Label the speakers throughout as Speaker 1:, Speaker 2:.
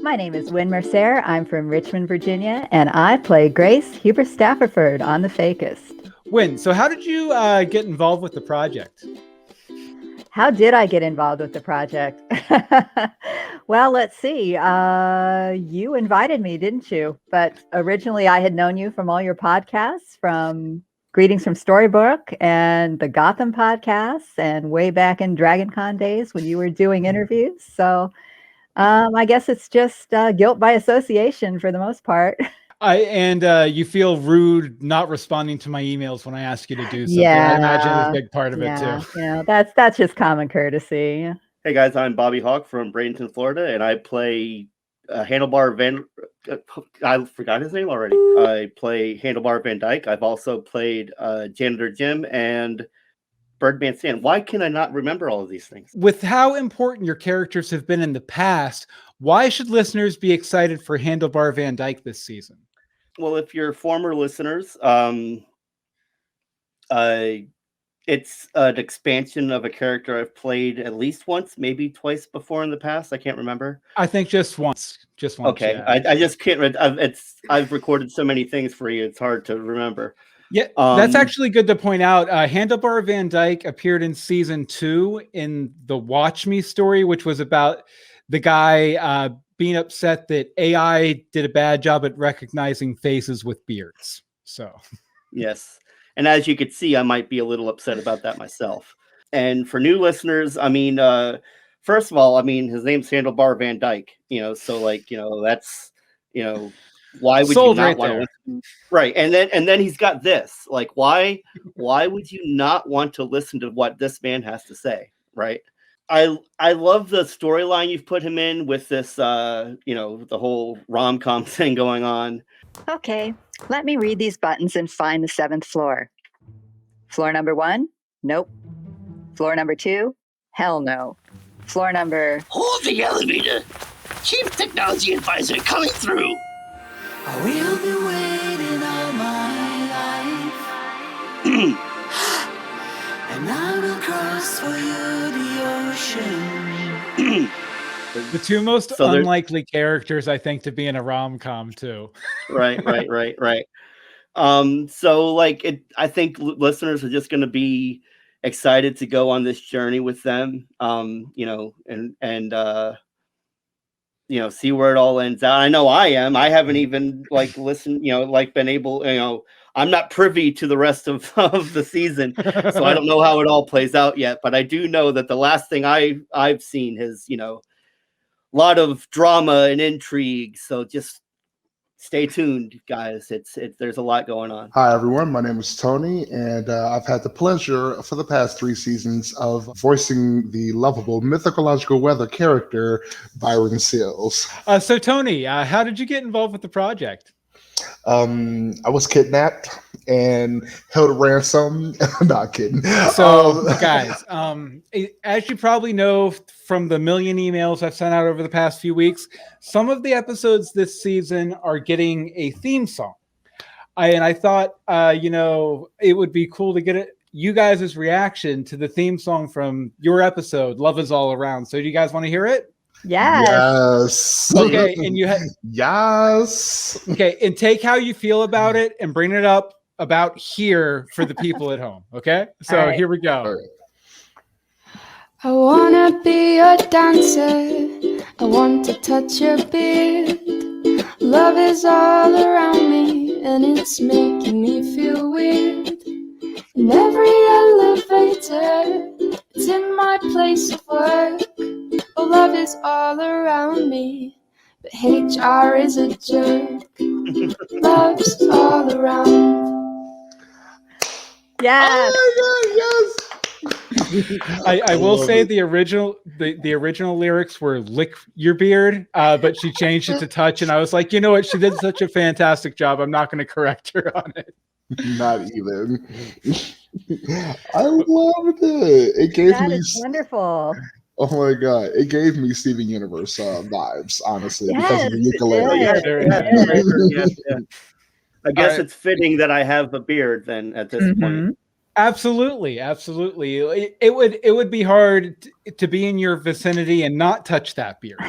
Speaker 1: My name is Wynn Mercere. I'm from Richmond, Virginia, and I play Grace Huberstafforford on the Fakist.
Speaker 2: Wynn, so how did you get involved with the project?
Speaker 1: How did I get involved with the project? Well, let's see. You invited me, didn't you? But originally I had known you from all your podcasts, from Greetings from Storybook and the Gotham podcasts, and way back in Dragon Con days when you were doing interviews. So I guess it's just guilt by association for the most part.
Speaker 2: You feel rude not responding to my emails when I ask you to do something.
Speaker 1: Yeah,
Speaker 2: I imagine it's a big part of it too.
Speaker 1: Yeah, that's just common courtesy.
Speaker 3: Hey guys, I'm Bobby Hawke from Bradenton, Florida, and I play Handlebar Van. I forgot his name already. I play Handlebar Van Dyke. I've also played Janitor Jim and Birdman Stan. Why can I not remember all of these things?
Speaker 2: With how important your characters have been in the past, why should listeners be excited for Handlebar Van Dyke this season?
Speaker 3: Well, if you're former listeners, it's an expansion of a character I've played at least once, maybe twice before in the past. I can't remember.
Speaker 2: I think just once.
Speaker 3: Okay, yeah. I just can't. I've recorded so many things for you; it's hard to remember.
Speaker 2: Yeah, that's actually good to point out. Handlebar Van Dyke appeared in season 2 in the Watch Me story, which was about the guy being upset that AI did a bad job at recognizing faces with beards. So,
Speaker 3: yes. And as you could see, I might be a little upset about that myself. And for new listeners, I mean, first of all, I mean, his name's Handlebar Van Dyke, so that's, why would you not want to listen? Right. And then he's got this, like, why would you not want to listen to what this man has to say? Right. I love the storyline you've put him in with this, the whole rom-com thing going on.
Speaker 1: Okay, let me read these buttons and find the 7th floor. Floor number 1? Nope. Floor number 2? Hell no. Floor number...
Speaker 4: Hold the elevator! Chief Technology Advisor coming through!
Speaker 5: I will be waiting all my life. And I will cross for you the ocean.
Speaker 2: The two most unlikely characters, I think, to be in a rom-com too.
Speaker 3: Right. So I think listeners are just going to be excited to go on this journey with them, and see where it all ends out. I know I am. I haven't even listened, been able, I'm not privy to the rest of the season, so I don't know how it all plays out yet. But I do know that the last thing I've seen is, a lot of drama and intrigue. So just stay tuned, guys. There's a lot going on.
Speaker 6: Hi, everyone. My name is Tony, and I've had the pleasure for the past 3 seasons of voicing the lovable mythological weather character, Byron Seales.
Speaker 2: So, Tony, how did you get involved with the project?
Speaker 6: I was kidnapped and held ransom. Not kidding.
Speaker 2: So, guys, as you probably know from the million emails I've sent out over the past few weeks, some of the episodes this season are getting a theme song. I thought, it would be cool to get you guys' reaction to the theme song from your episode, Love Is All Around. So do you guys want to hear it?
Speaker 6: Yes.
Speaker 2: Okay, and you had
Speaker 6: yes.
Speaker 2: Okay, and take how you feel about it and bring it up about here for the people at home. Okay, so Here we go.
Speaker 7: I wanna be a dancer. I want to touch your beard. Love is all around me, and it's making me feel weird. In every elevator, it's in my place of work. Oh, love is all around me, but HR is a jerk. Love's all around.
Speaker 1: Yes.
Speaker 6: Oh
Speaker 2: I will say the original lyrics were "lick your beard," but she changed it to "touch," and I was like, you know what? She did such a fantastic job. I'm not going to correct her on it.
Speaker 6: Not even. I loved it. It gave
Speaker 1: That
Speaker 6: me
Speaker 1: is wonderful.
Speaker 6: Oh my god! It gave me Steven Universe vibes, honestly, because of the
Speaker 3: ukulele. I guess it's fitting that I have a beard then at this point.
Speaker 2: Absolutely. It would be hard to be in your vicinity and not touch that beard.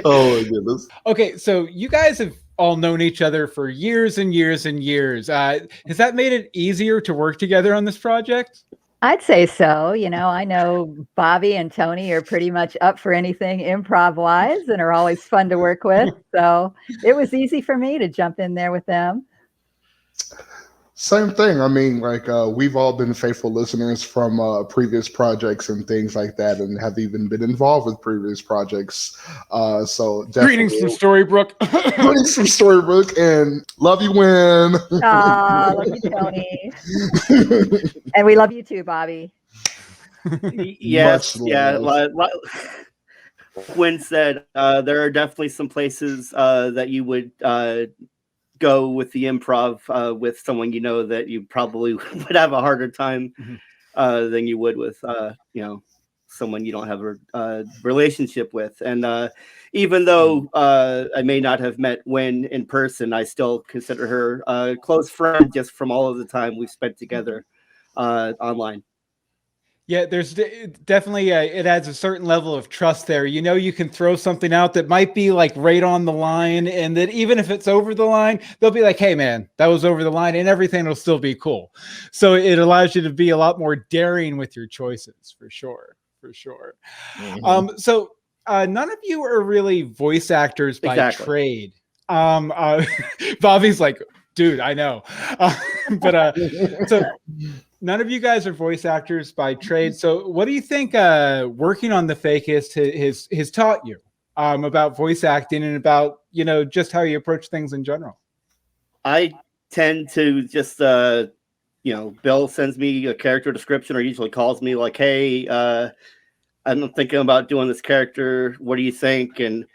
Speaker 6: Oh my goodness.
Speaker 2: Okay, so you guys have all known each other for years and years and years. Has that made it easier to work together on this project?
Speaker 1: I'd say so. I know Bobby and Tony are pretty much up for anything improv-wise and are always fun to work with. So it was easy for me to jump in there with them.
Speaker 6: Same thing. I mean, like we've all been faithful listeners from previous projects and things like that, and have even been involved with previous projects. So
Speaker 2: Greetings from Storybrooke.
Speaker 6: Greetings from Storybrooke, and love you, Wynn.
Speaker 1: Love you, Tony. And we love you too, Bobby.
Speaker 3: Yes,
Speaker 6: Much
Speaker 3: yeah.
Speaker 6: love.
Speaker 3: Wynn said there are definitely some places that you would go with the improv with someone that you probably would have a harder time than you would with someone you don't have a relationship with. And even though I may not have met Wynn in person, I still consider her a close friend just from all of the time we've spent together online.
Speaker 2: Yeah, there's definitely it adds a certain level of trust there. You can throw something out that might be like right on the line, and that even if it's over the line, they'll be like, "Hey, man, that was over the line," and everything will still be cool. So it allows you to be a lot more daring with your choices, for sure. Mm-hmm. So none of you are really voice actors by trade. Bobby's like, dude, I know, but so. None of you guys are voice actors by trade. So what do you think working on the Fakist has taught you about voice acting and about, just how you approach things in general?
Speaker 3: I tend to just, Bill sends me a character description or usually calls me like, hey, I'm thinking about doing this character. What do you think? And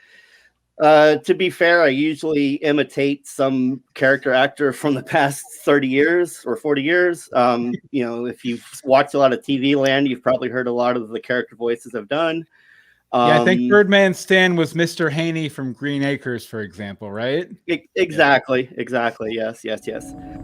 Speaker 3: to be fair, I usually imitate some character actor from the past 30 years or 40 years. If you've watched a lot of TV Land, you've probably heard a lot of the character voices I've done.
Speaker 2: Yeah, I think Birdman Stan was Mr. Haney from Green Acres, for example, right?
Speaker 3: Exactly. Yes.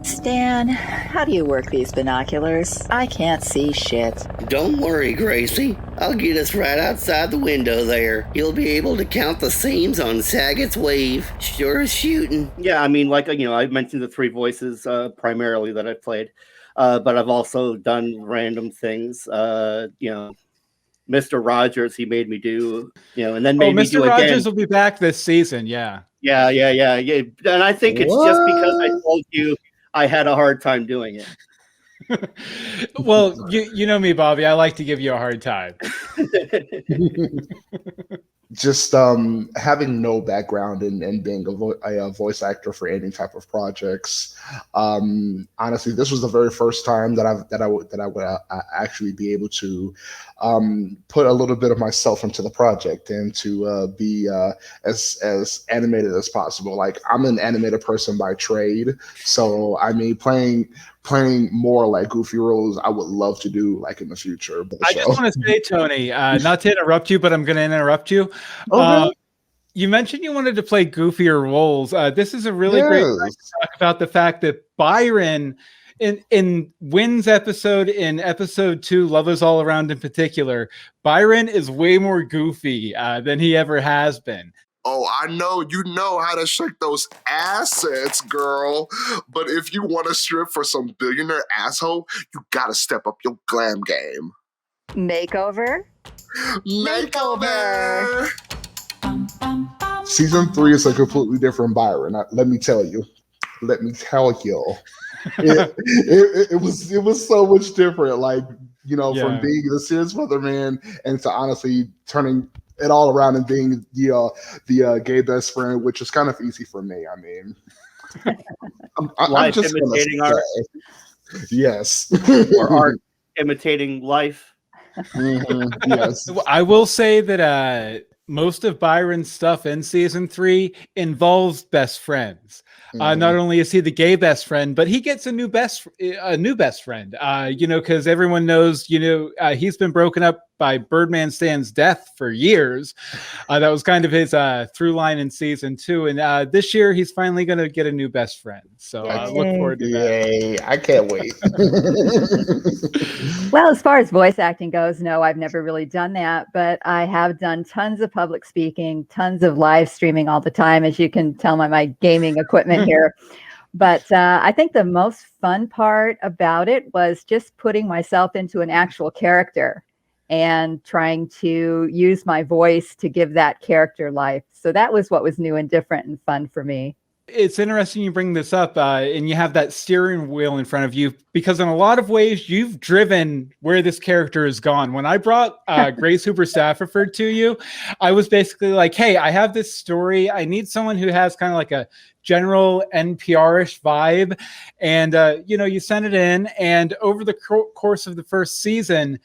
Speaker 8: Stan, how do you work these binoculars? I can't see shit.
Speaker 4: Don't worry, Gracie. I'll get us right outside the window there. You'll be able to count the seams on Saggett's wave. Sure as shooting.
Speaker 3: Yeah, I mean, I mentioned the three voices primarily that I've played, but I've also done random things, Mr. Rogers, he made me do, and then made me do again.
Speaker 2: Mr. Rogers will be back this season, yeah.
Speaker 3: Yeah. And I think it's just because I told you I had a hard time doing it.
Speaker 2: Well, you know me, Bobby. I like to give you a hard time.
Speaker 6: Just having no background in being a voice actor for any type of projects. Honestly, this was the very first time that I would actually be able to put a little bit of myself into the project and to be as animated as possible. Like, I'm an animated person by trade, so I mean, playing more like goofy roles, I would love to do like in the future.
Speaker 2: I just want to say, Tony, not to interrupt you, but I'm going to interrupt you.
Speaker 6: Okay.
Speaker 2: You mentioned you wanted to play goofier roles. This is a really great time to talk about the fact that Byron, in Wynn's episode, in episode 2, Love Is All Around in particular, Byron is way more goofy than he ever has been.
Speaker 9: Oh, I know you know how to shake those assets, girl. But if you want to strip for some billionaire asshole, you gotta step up your glam game.
Speaker 1: Makeover.
Speaker 6: Season 3 is a completely different Byron. Let me tell you. It was so much different. Like, from being the serious weatherman and to honestly turning it all around and being the gay best friend, which is kind of easy for me. I mean, I'm just imitating art. Yes,
Speaker 3: or art imitating life.
Speaker 6: Mm-hmm. Yes,
Speaker 2: I will say that most of Byron's stuff in season 3 involves best friends. Not only is he the gay best friend, but he gets a new best friend. Because everyone knows, he's been broken up by Birdman Stan's death for years. That was kind of his through line in season 2. And this year, he's finally going to get a new best friend. So look forward to that.
Speaker 6: Yay, I can't wait.
Speaker 1: Well, as far as voice acting goes, no, I've never really done that, but I have done tons of public speaking, tons of live streaming all the time, as you can tell by my gaming equipment here. But I think the most fun part about it was just putting myself into an actual character and trying to use my voice to give that character life. So that was what was new and different and fun for me.
Speaker 2: It's interesting you bring this up and you have that steering wheel in front of you, because in a lot of ways you've driven where this character has gone. When I brought Grace Huberstafforford to you, I was basically like, hey, I have this story. I need someone who has kind of like a general NPR-ish vibe. And, you sent it in, and over the course of the first season,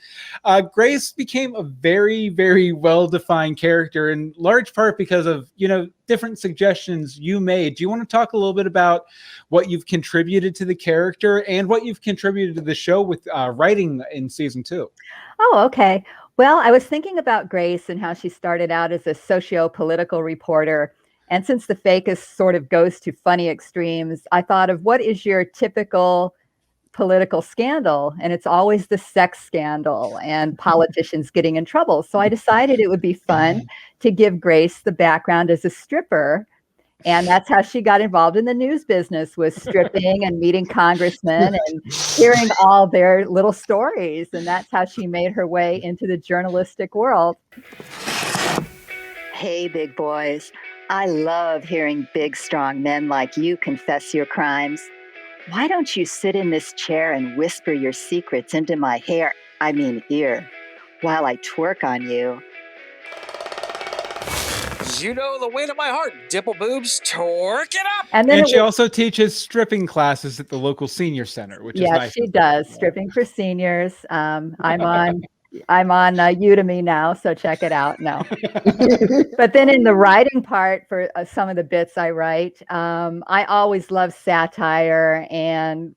Speaker 2: Grace became a very, very well-defined character, in large part because of, different suggestions you made. Do you want to talk a little bit about what you've contributed to the character and what you've contributed to the show with writing in season 2?
Speaker 1: Oh, okay. Well, I was thinking about Grace and how she started out as a socio-political reporter. And since the Fakist sort of goes to funny extremes, I thought of what is your typical political scandal? And it's always the sex scandal and politicians getting in trouble. So I decided it would be fun to give Grace the background as a stripper. And that's how she got involved in the news business, was stripping and meeting congressmen and hearing all their little stories. And that's how she made her way into the journalistic world.
Speaker 8: Hey, big boys. I love hearing big, strong men like you confess your crimes. Why don't you sit in this chair and whisper your secrets into my ear, while I twerk on you?
Speaker 10: You know the way to my heart, dimple boobs, twerk it up.
Speaker 2: And she also teaches stripping classes at the local senior center, which is nice.
Speaker 1: Yes, she does. Stripping for seniors. I'm on Udemy now, so check it out. No. But then in the writing part for some of the bits I write, I always love satire and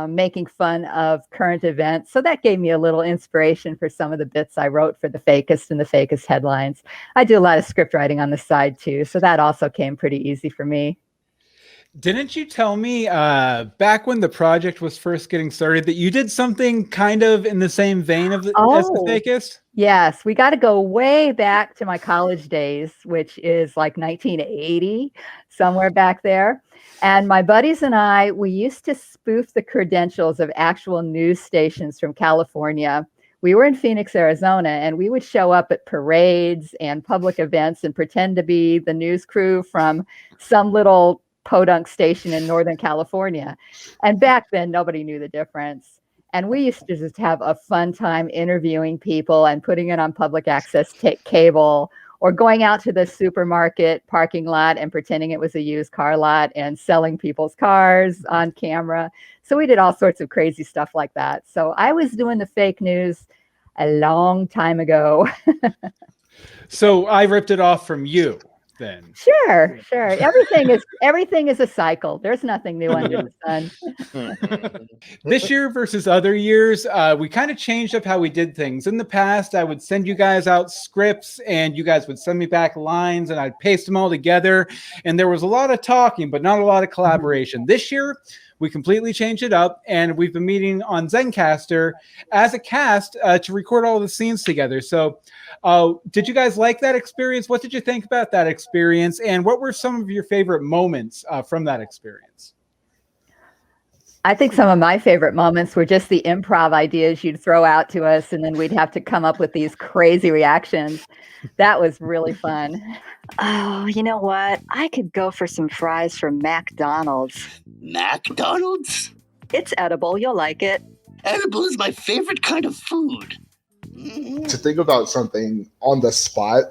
Speaker 1: making fun of current events. So that gave me a little inspiration for some of the bits I wrote for the Fakist and the Fakist headlines. I do a lot of script writing on the side too, so that also came pretty easy for me.
Speaker 2: Didn't you tell me back when the project was first getting started that you did something kind of in the same vein as the Fakist?
Speaker 1: Yes, we got to go way back to my college days, which is like 1980, somewhere back there. And my buddies and I, we used to spoof the credentials of actual news stations from California. We were in Phoenix, Arizona, and we would show up at parades and public events and pretend to be the news crew from some little podunk station in Northern California. And back then, nobody knew the difference. And we used to just have a fun time interviewing people and putting it on public access cable, or going out to the supermarket parking lot and pretending it was a used car lot and selling people's cars on camera. So we did all sorts of crazy stuff like that. So I was doing the fake news a long time ago.
Speaker 2: So I ripped it off from you then.
Speaker 1: Sure. Everything is a cycle. There's nothing new under the sun.
Speaker 2: This year versus other years, we kind of changed up how we did things. In the past, I would send you guys out scripts and you guys would send me back lines and I'd paste them all together. And there was a lot of talking, but not a lot of collaboration. This year, we completely changed it up, and we've been meeting on Zencastr as a cast to record all the scenes together. So did you guys like that experience? What did you think about that experience? And what were some of your favorite moments from that experience?
Speaker 1: I think some of my favorite moments were just the improv ideas you'd throw out to us, and then we'd have to come up with these crazy reactions. That was really fun.
Speaker 8: Oh, you know what? I could go for some fries from McDonald's.
Speaker 4: McDonald's?
Speaker 8: It's edible. You'll like it.
Speaker 4: Edible is my favorite kind of food.
Speaker 6: To think about something on the spot,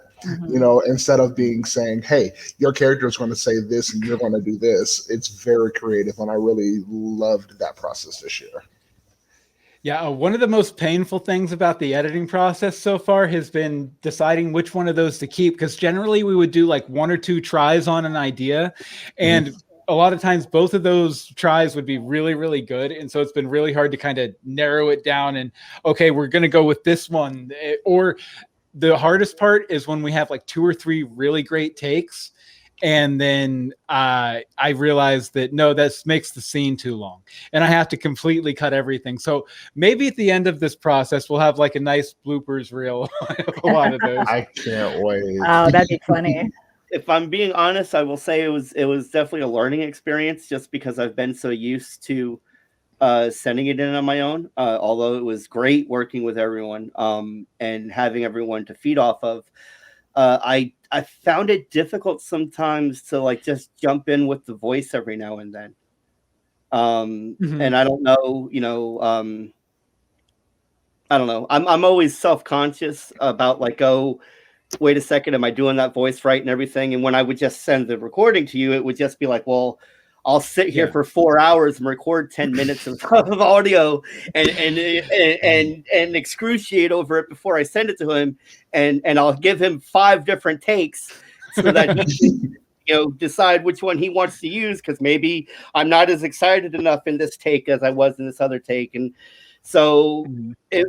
Speaker 6: instead of saying, hey, your character is going to say this and you're going to do this. It's very creative, and I really loved that process this year.
Speaker 2: Yeah, one of the most painful things about the editing process so far has been deciding which one of those to keep, because generally we would do like one or two tries on an idea, and a lot of times both of those tries would be really, really good. And so it's been really hard to kind of narrow it down and, okay, we're going to go with this one. Or the hardest part is when we have like 2 or 3 really great takes. And then I realized that, no, this makes the scene too long and I have to completely cut everything. So maybe at the end of this process, we'll have like a nice bloopers reel. A lot of those.
Speaker 6: I can't wait.
Speaker 1: Oh, that'd be funny.
Speaker 3: If I'm being honest, I will say it was definitely a learning experience just because I've been so used to sending it in on my own. Although it was great working with everyone and having everyone to feed off of. I found it difficult sometimes to like just jump in with the voice every now and then. And I don't know, I don't know. I'm always self-conscious about like, oh, wait a second, am I doing that voice right and everything? And when I would just send the recording to you, it would just be like, well, I'll sit here for 4 hours and record 10 minutes of audio and excruciate over it before I send it to him, and I'll give him 5 different takes so that he can, decide which one he wants to use, because maybe I'm not as excited enough in this take as I was in this other take, and so I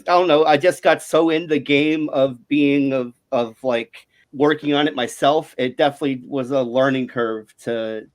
Speaker 3: don't know, I just got so in the game of being of like working on it myself. It definitely was a learning curve to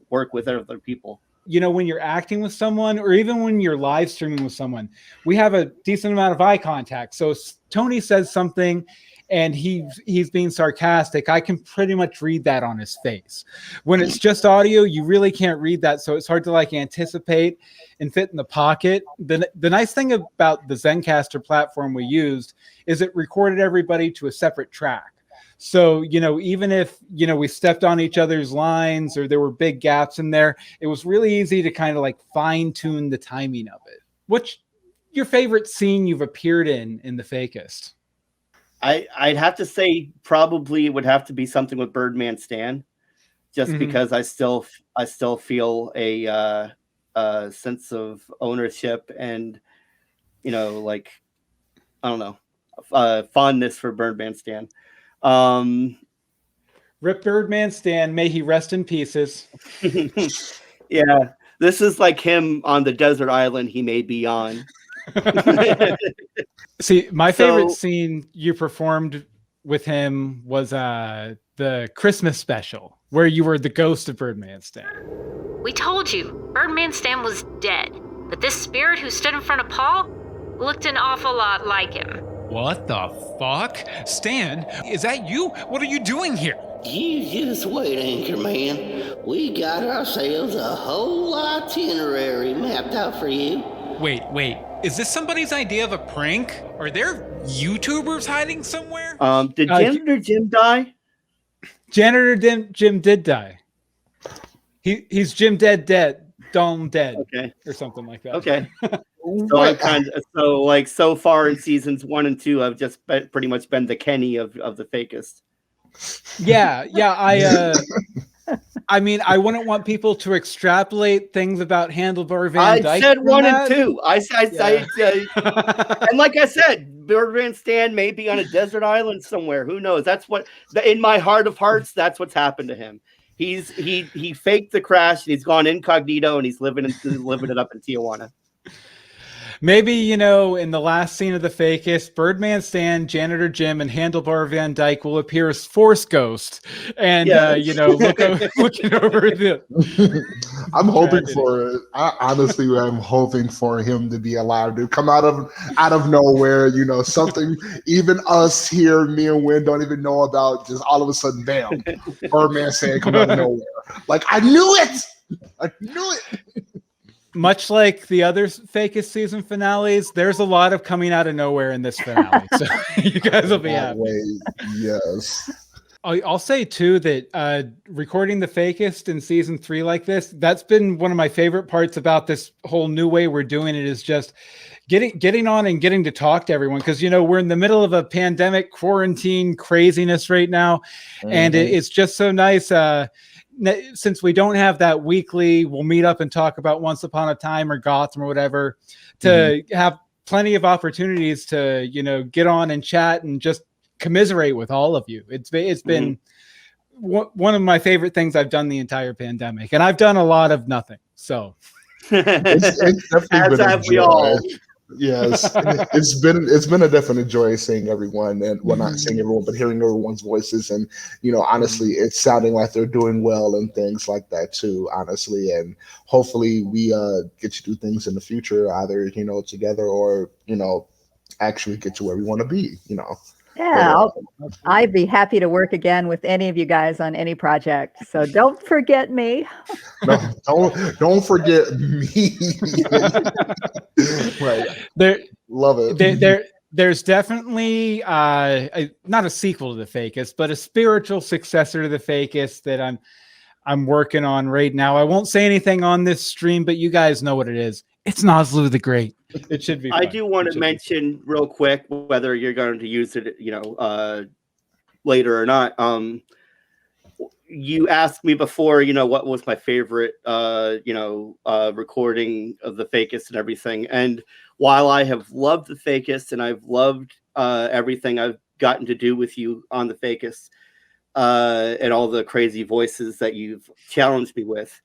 Speaker 3: work with other people.
Speaker 2: When you're acting with someone, or even when you're live streaming with someone, we have a decent amount of eye contact. So Tony says something and he's being sarcastic, I can pretty much read that on his face. When it's just audio, you really can't read that. So it's hard to like anticipate and fit in the pocket. The nice thing about the Zencastr platform we used is it recorded everybody to a separate track. So, even if, we stepped on each other's lines or there were big gaps in there, it was really easy to kind of like fine tune the timing of it. What's your favorite scene you've appeared in the Fakist?
Speaker 3: I'd have to say probably it would have to be something with Birdman Stan, just because I still feel a sense of ownership and, like, I don't know, fondness for Birdman Stan.
Speaker 2: Rip Birdman Stan, may he rest in pieces.
Speaker 3: Yeah, this is like him on the desert island he may be on.
Speaker 2: See, my favorite scene you performed with him was the Christmas special where you were the ghost of Birdman Stan.
Speaker 11: We told you, Birdman Stan was dead, but this spirit who stood in front of Paul looked an awful lot like him.
Speaker 12: What the fuck? Stan, is that you? What are you doing here?
Speaker 4: You just wait, Anchorman. We got ourselves a whole itinerary mapped out for you.
Speaker 12: Wait. Is this somebody's idea of a prank? Are there YouTubers hiding somewhere?
Speaker 3: Did Janitor Jim die?
Speaker 2: Janitor Jim did die. He's Jim dead, Dom dead, or something like that.
Speaker 3: Okay. So so far in seasons 1 and 2, I've just pretty much been the Kenny of the Fakist.
Speaker 2: Yeah. I mean, I wouldn't want people to extrapolate things about Handlebar Van Dyke.
Speaker 3: I said 1 and 2. I and like I said, Birdman Stan may be on a desert island somewhere. Who knows? That's what, in my heart of hearts, that's what's happened to him. He faked the crash and he's gone incognito and he's living it up in Tijuana.
Speaker 2: Maybe, in the last scene of the Fakist, Birdman Stan, Janitor Jim, and Handlebar Van Dyke will appear as Force Ghost, and looking over the.
Speaker 6: I'm hoping for it. Honestly, I'm hoping for him to be allowed to come out of nowhere. Something even us here, me and Wynn, don't even know about. Just all of a sudden, bam, Birdman Stan come out of nowhere. Like I knew it.
Speaker 2: Much like the other Fakist season finales, there's a lot of coming out of nowhere in this finale. So you guys will be happy.
Speaker 6: Yes.
Speaker 2: I'll say too that recording the Fakist in season 3 like this, that's been one of my favorite parts about this whole new way we're doing it, is just getting on and getting to talk to everyone. Because, we're in the middle of a pandemic quarantine craziness right now. And it's just so nice. Since we don't have that weekly, we'll meet up and talk about Once Upon a Time or Gotham or whatever, to have plenty of opportunities to, get on and chat and just commiserate with all of you. It's been one of my favorite things I've done the entire pandemic, and I've done a lot of nothing. So
Speaker 6: it's definitely been a joy. Yes, it's been a definite joy seeing everyone, and well, not seeing everyone, but hearing everyone's voices, and honestly, it's sounding like they're doing well and things like that too. Honestly, and hopefully we get to do things in the future, either together or actually get to where we want to be.
Speaker 1: Yeah, I'd be happy to work again with any of you guys on any project. So don't forget me.
Speaker 6: No, don't forget me. Right. Love it.
Speaker 2: There's definitely not a sequel to the Fakist, but a spiritual successor to the Fakist that I'm working on right now. I won't say anything on this stream, but you guys know what it is. It's Noslu the Great. It should be fun.
Speaker 3: I do want to mention real quick, whether you're going to use it, later or not. You asked me before, what was my favorite, recording of the Fakist and everything. And while I have loved the Fakist and I've loved everything I've gotten to do with you on the Fakist, and all the crazy voices that you've challenged me with,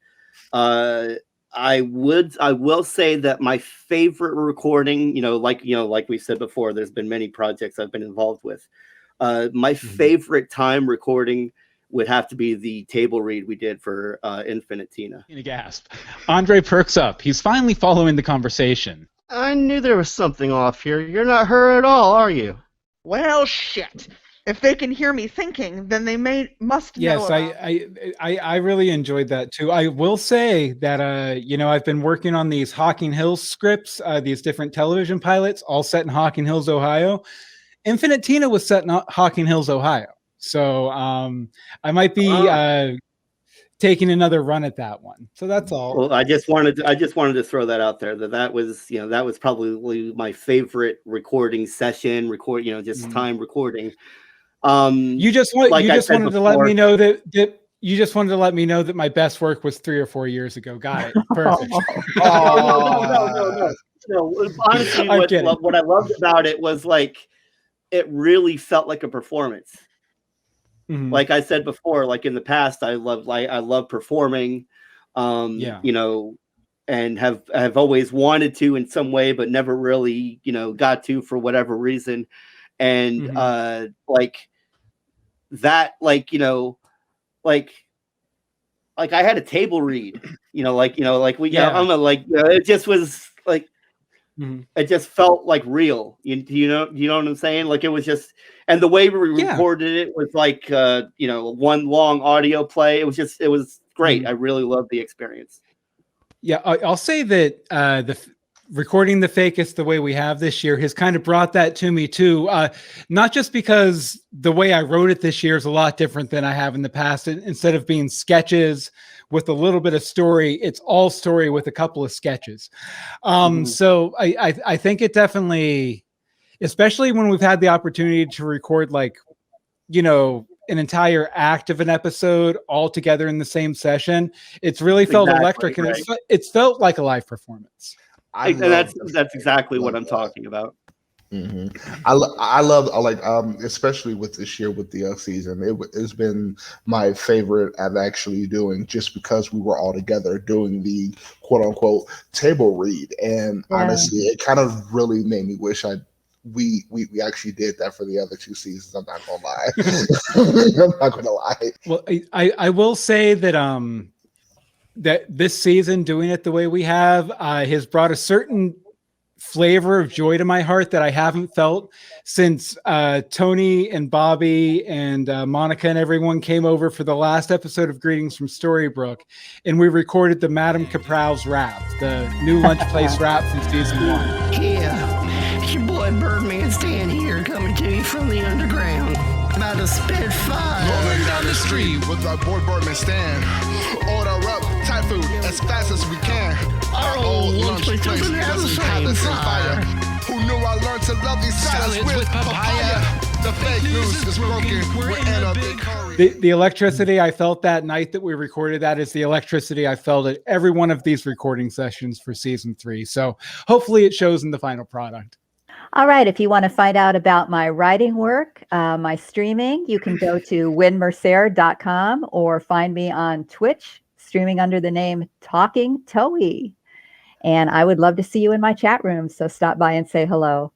Speaker 3: I will say that my favorite recording, like we said before, there's been many projects I've been involved with. My favorite time recording would have to be the table read we did for Infinite Tina.
Speaker 13: In a gasp. Andre perks up. He's finally following the conversation.
Speaker 3: I knew there was something off here. You're not her at all, are you?
Speaker 14: Well, shit. If they can hear me thinking, then they must know.
Speaker 2: Yes, I really enjoyed that too. I will say that I've been working on these Hocking Hills scripts, these different television pilots, all set in Hocking Hills, Ohio. Infinite Tina was set in Hocking Hills, Ohio, so I might be taking another run at that one. So that's all.
Speaker 3: Well, I just wanted to throw that out there. That was probably my favorite recording session. Time recording.
Speaker 2: You just wanted to let me know that my best work was 3 or 4 years ago. Got it. Perfect.
Speaker 3: No. Honestly, what I loved about it was it really felt like a performance. Mm-hmm. Like I said before, like in the past, I love performing, and have always wanted to in some way, but never really, got to for whatever reason. And I had a table read, it just was like, it just felt like real. You know what I'm saying? Like it was just, and the way we recorded it was like, one long audio play. It was great. I really loved the experience.
Speaker 2: Yeah. I'll say that, recording the Fakist the way we have this year has kind of brought that to me too. Not just because the way I wrote it this year is a lot different than I have in the past. Instead of being sketches with a little bit of story, it's all story with a couple of sketches. So I think it definitely, especially when we've had the opportunity to record an entire act of an episode all together in the same session, it's really felt electric, and it's felt like a live performance.
Speaker 3: And that's exactly what I'm talking about.
Speaker 6: Mm-hmm. I love especially with this year with the season, it's been my favorite of actually doing, just because we were all together doing the quote unquote table read, and honestly, it kind of really made me wish we actually did that for the other 2 seasons. I'm not gonna lie. I'm not gonna lie.
Speaker 2: Well, I will say that that this season, doing it the way we have, has brought a certain flavor of joy to my heart that I haven't felt since Tony and Bobby and Monica and everyone came over for the last episode of Greetings from Storybrooke, and we recorded the Madame Capral's rap, the new lunch place rap from season 1.
Speaker 4: Yeah, it's your boy Birdman Stan here, coming to you from the underground. About to spit fire.
Speaker 15: Rolling down the street with our boy Birdman Stan. Order up Thai food as fast as we can. Our old lunch place doesn't have the same fire. Who knew I learned to love these salads with papaya? The fake news is broken. We're in a big hurry.
Speaker 2: The electricity I felt that night that we recorded that is the electricity I felt at every one of these recording sessions for season 3. So hopefully it shows in the final product.
Speaker 1: All right. If you want to find out about my writing work, my streaming, you can go to wynnmercere.com or find me on Twitch, streaming under the name Talking Toey. And I would love to see you in my chat room. So stop by and say hello.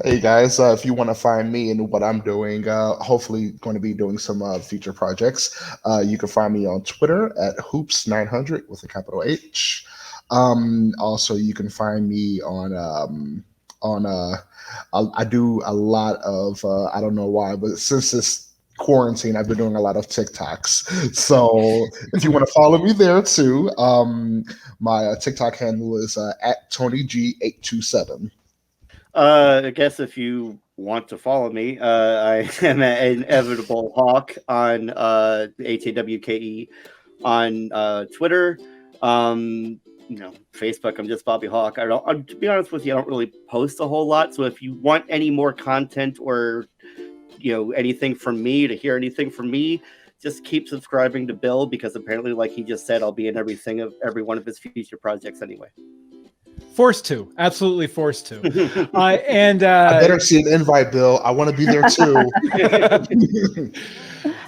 Speaker 6: Hey guys, if you want to find me and what I'm doing, hopefully going to be doing some future projects, you can find me on Twitter at hoops900 with a capital H. Also, you can find me on I do a lot of I don't know why, but since this quarantine, I've been doing a lot of TikToks. So if you want to follow me there too, my TikTok handle is at TonyG827.
Speaker 3: I guess if you want to follow me, I am at Inevitable Hawke on HAWKE on Twitter. Facebook, I'm just Bobby Hawke. To be honest with you, I don't really post a whole lot. So if you want any more content or anything from me, to hear anything from me, just keep subscribing to Bill, because apparently, like he just said, I'll be in every one of his future projects anyway.
Speaker 2: Forced to, absolutely forced to.
Speaker 6: I better see an invite, Bill. I want to be there too.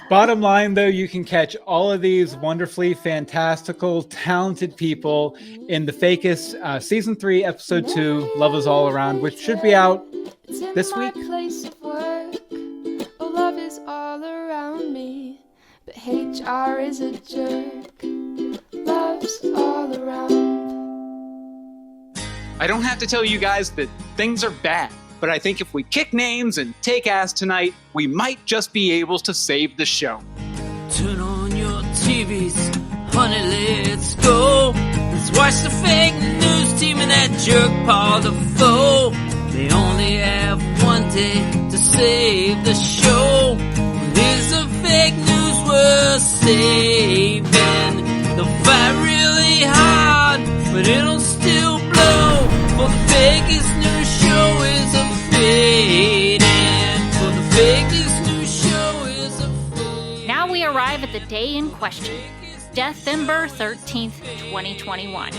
Speaker 2: Bottom line, though, you can catch all of these wonderfully fantastical, talented people in the Fakist Season 3, Episode 2, Love Is All Around, which should be out this week.
Speaker 7: Place of work. Oh, love is all around me, but HR is a jerk. Love's all around.
Speaker 12: I don't have to tell you guys that things are bad, but I think if we kick names and take ass tonight, we might just be able to save the show.
Speaker 5: Turn on your TVs, honey, let's go. Let's watch the fake news team and that jerk Paul Defoe. They only have one day to save the show. Here's the fake news we're saving. They'll fight really hard, but it'll still blow. For the fakest news show is a fading. For the fakest news show is a fading.
Speaker 11: Now we arrive at the day in question, December 13th, 2021.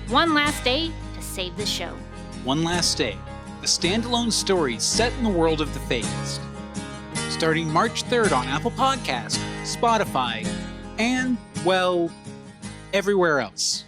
Speaker 11: One last day to save the show.
Speaker 13: One Last Day, a standalone story set in the world of the Fakist. Starting March 3rd on Apple Podcasts, Spotify, and, well, everywhere else.